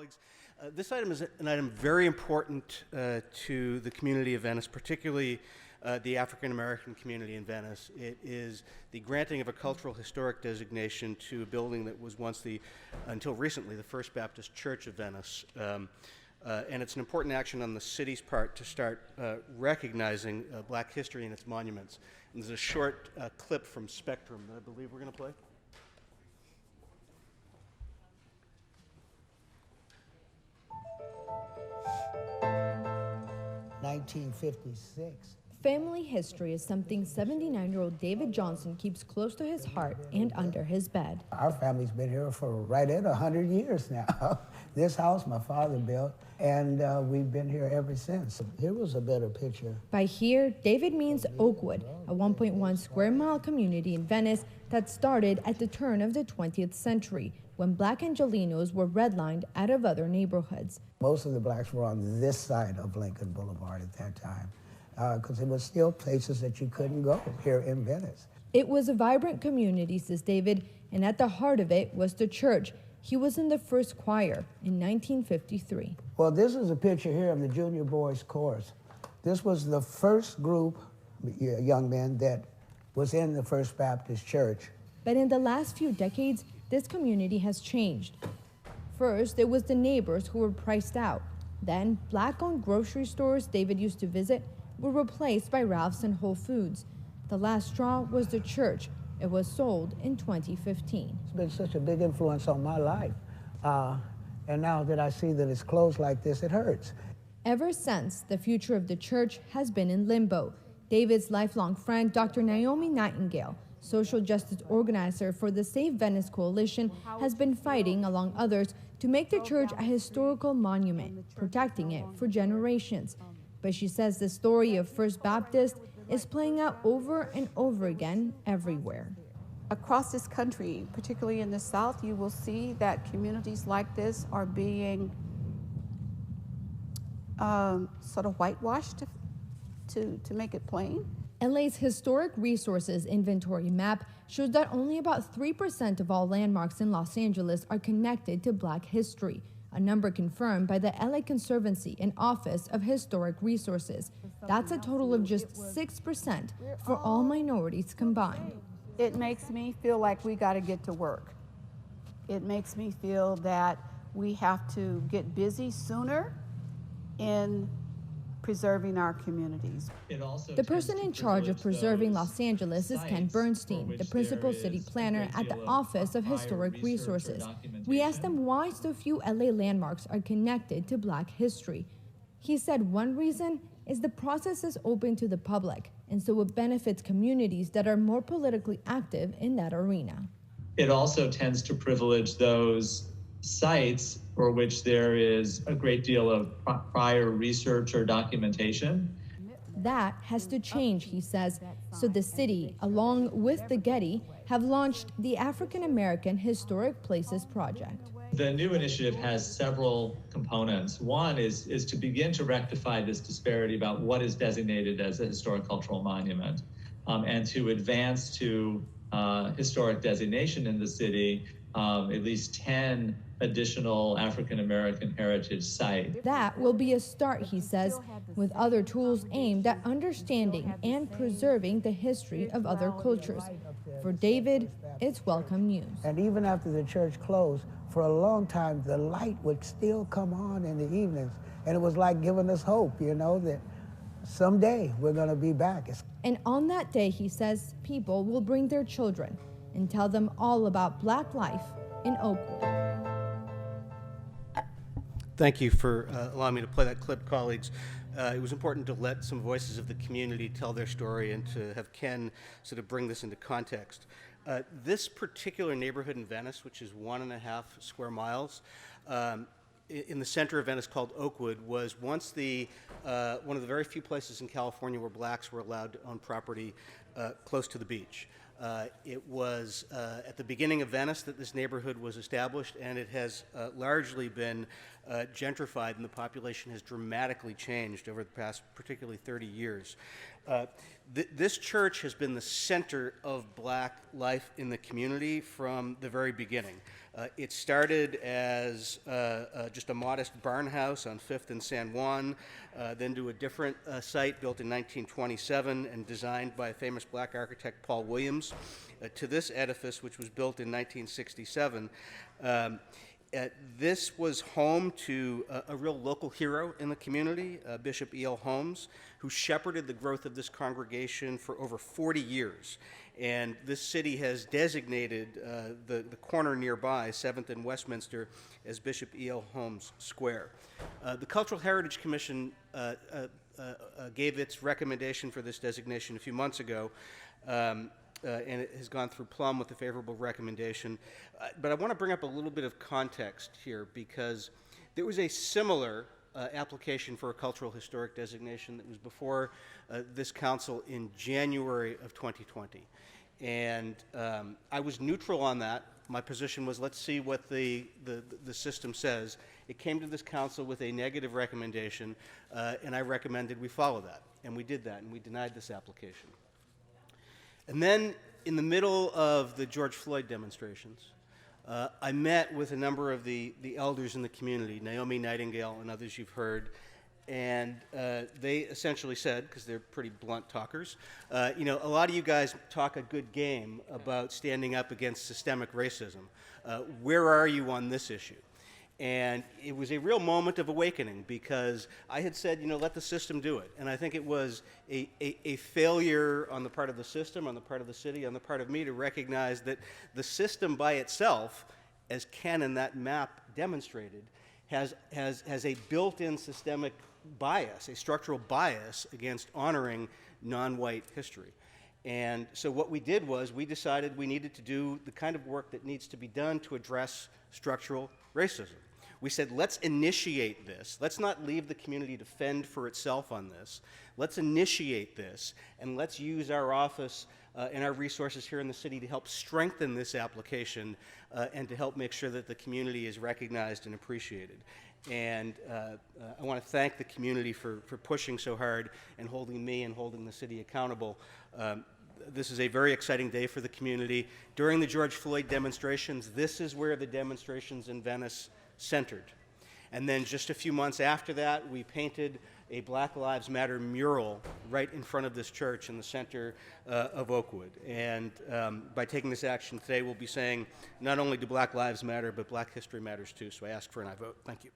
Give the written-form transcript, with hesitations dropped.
colleagues. This item is an item very important to the community of Venice, particularly the African American community in Venice. It is the granting of a cultural historic designation to a building that was once until recently, the First Baptist Church of Venice. And it's an important action on the city's part to start recognizing black history and its monuments. And there's a short clip from Spectrum that I believe we're going to play. 1956. Family history is something 79-year-old David Johnson keeps close to his heart and under his bed. Our family's been here for right at 100 years now. This house my father built, and we've been here ever since. Here was a better picture. By here, David means Oakwood, a 1.1 square mile community in Venice that started at the turn of the 20th century, when black Angelenos were redlined out of other neighborhoods. Most of the blacks were on this side of Lincoln Boulevard at that time, because there were still places that you couldn't go here in Venice. It was a vibrant community, says David, and at the heart of it was the church. He was in the first choir in 1953. Well, this is a picture here of the junior boys chorus. This was the first group, young men, that was in the First Baptist Church. But in the last few decades, this community has changed. First, it was the neighbors who were priced out. Then, black-owned grocery stores David used to visit were replaced by Ralph's and Whole Foods. The last straw was the church. It was sold in 2015. It's been such a big influence on my life. And now that I see that it's closed like this, it hurts. Ever since, the future of the church has been in limbo. David's lifelong friend, Dr. Naomi Nightingale, social justice organizer for the Save Venice Coalition, has been fighting, along others, to make the church a historical monument, protecting it for generations. But she says the story of First Baptist is playing out over and over again everywhere. Across this country, particularly in the South, you will see that communities like this are being sort of whitewashed, to make it plain. LA's Historic Resources Inventory map shows that only about 3% of all landmarks in Los Angeles are connected to black history, a number confirmed by the LA Conservancy and Office of Historic Resources. That's a total of just 6% for all minorities combined. It makes me feel like we got to get to work. It makes me feel that we have to get busy sooner in preserving our communities. The person in charge of preserving Los Angeles is Ken Bernstein, the principal city planner at the Office of Historic Resources. We asked him why so few LA landmarks are connected to black history. He said one reason is the process is open to the public, and so it benefits communities that are more politically active in that arena. It also tends to privilege those sites for which there is a great deal of prior research or documentation. That has to change, he says. So the city, along with the Getty, have launched the African American Historic Places Project. The new initiative has several components. One is to begin to rectify this disparity about what is designated as a historic cultural monument, and to advance to historic designation in the city, at least 10 additional African American heritage sites. That will be a start, he says, with other tools aimed at understanding and preserving the history of other cultures. For David, it's welcome news. And even after the church closed, for a long time, the light would still come on in the evenings. And it was like giving us hope, you know, that someday we're going to be back. And on that day, he says, people will bring their children and tell them all about black life in Oakwood. Thank you for allowing me to play that clip, colleagues. It was important to let some voices of the community tell their story and to have Ken sort of bring this into context. This particular neighborhood in Venice, which is 1.5 square miles, in the center of Venice called Oakwood, was once one of the very few places in California where blacks were allowed to own property close to the beach. It was at the beginning of Venice that this neighborhood was established, and it has largely been gentrified, and the population has dramatically changed over the past particularly 30 years. This church has been the center of black life in the community from the very beginning. It started as just a modest barn house on 5th and San Juan, then to a different site built in 1927 and designed by famous black architect Paul Williams, to this edifice, which was built in 1967. This was home to a real local hero in the community, Bishop Holmes, who shepherded the growth of this congregation for over 40 years. And this city has designated the corner nearby, 7th and Westminster, as Bishop Holmes Square. The Cultural Heritage Commission gave its recommendation for this designation a few months ago, and it has gone through plumb with a favorable recommendation. But I want to bring up a little bit of context here, because there was a similar application for a cultural historic designation that was before this council in January of 2020. And I was neutral on that. My position was, let's see what the system says. It came to this council with a negative recommendation, and I recommended we follow that. And we did that, and we denied this application. And then, in the middle of the George Floyd demonstrations, I met with a number of the elders in the community, Naomi Nightingale and others you've heard, and they essentially said, because they're pretty blunt talkers, a lot of you guys talk a good game about standing up against systemic racism. Where are you on this issue? And it was a real moment of awakening, because I had said, let the system do it. And I think it was a failure on the part of the system, on the part of the city, on the part of me, to recognize that the system by itself, as Ken and that map demonstrated, has a built-in systemic bias, a structural bias against honoring non-white history. And so what we did was we decided we needed to do the kind of work that needs to be done to address structural racism. We said, let's initiate this. Let's not leave the community to fend for itself on this. Let's initiate this, and let's use our office and our resources here in the city to help strengthen this application and to help make sure that the community is recognized and appreciated. And I want to thank the community for pushing so hard and holding me and holding the city accountable. This is a very exciting day for the community. During the George Floyd demonstrations, this is where the demonstrations in Venice centered. And then just a few months after that, we painted a Black Lives Matter mural right in front of this church in the center of Oakwood. And by taking this action today, we'll be saying not only do Black Lives matter, but Black history matters too. So I ask for an aye vote. Thank you.